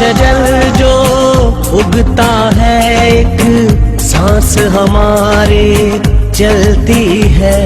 شجر جو اگتا ہے ایک سانس ہمارے چلتی ہے،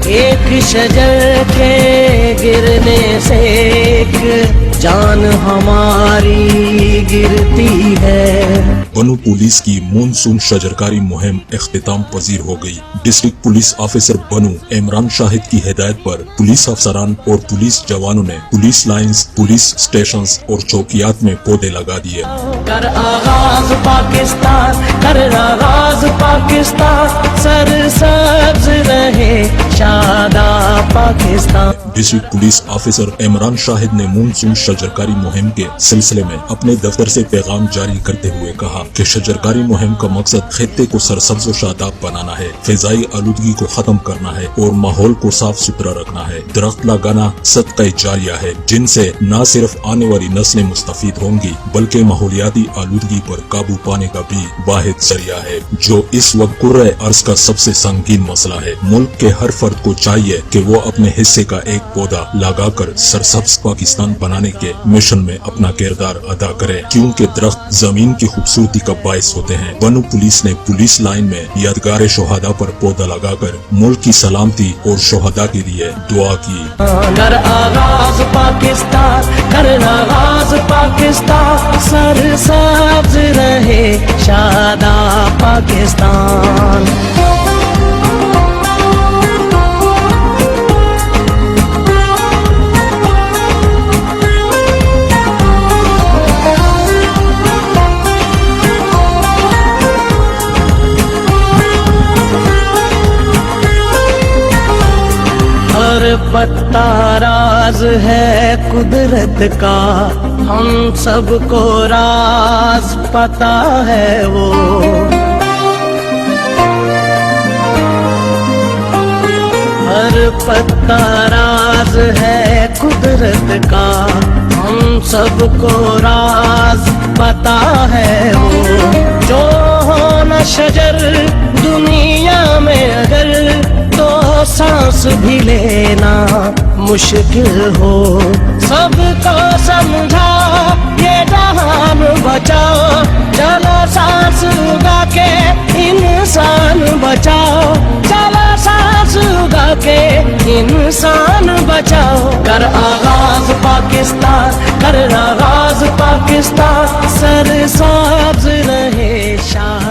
ایک شجر کے گرنے سے ایک جان ہماری گرتی ہے۔ بنو پولیس کی مونسون شجرکاری مہم اختتام پذیر ہو گئی۔ ڈسٹرکٹ پولیس آفیسر بنو عمران شاہد کی ہدایت پر پولیس افسران اور پولیس جوانوں نے پولیس لائنز، پولیس اسٹیشنز اور چوکیات میں پودے لگا دیے۔ کر آغاز پاکستان، کر آغاز پاکستان، سرسبز رہے شاداب Pakistan. District police officer Imran Shahid نے مونسون شجرکاری مہم کے سلسلے میں اپنے دفتر سے پیغام جاری کرتے ہوئے کہا کہ شجرکاری مہم کا مقصد خطے کو سرسبز و شاداب بنانا ہے، فضائی آلودگی کو ختم کرنا ہے اور ماحول کو صاف ستھرا رکھنا ہے۔ درخت لگانا صدقہ جاریہ ہے، جن سے نہ صرف آنے والی نسلیں مستفید ہوں گی بلکہ ماحولیاتی آلودگی پر قابو پانے کا بھی واحد ذریعہ ہے، جو اس وقت کرۂ ارض کا سب سے سنگین مسئلہ ہے۔ ملک کے ہر فرد کو چاہیے کہ وہ اپنے حصے کا ایک پودا لگا کر سرسبز پاکستان بنانے کے مشن میں اپنا کردار ادا کرے، کیونکہ درخت زمین کی خوبصورتی کا باعث ہوتے ہیں۔ بنو پولیس نے پولیس لائن میں یادگار شہداء پر پودا لگا کر ملک کی سلامتی اور شہداء کے لیے دعا کی۔ کر آغاز پاکستان، کر آغاز پاکستان، سرسبز رہے شاداب پاکستان۔ ہر پتا راز ہے قدرت کا، ہم سب کو راز پتا ہے وہ۔ ہر پتا راز ہے قدرت کا، ہم سب کو راز پتا ہے وہ۔ جو ہونا شجر دنیا میں اگر تو سانس بھی لینا مشکل ہو، سب کو سمجھا یہ جہان بچاؤ، چلو سانس اگا کے انسان بچاؤ، چلو سانس اگا کے انسان بچاؤ۔ کر آغاز پاکستان، کر آغاز پاکستان، سرسبز رہے شاداب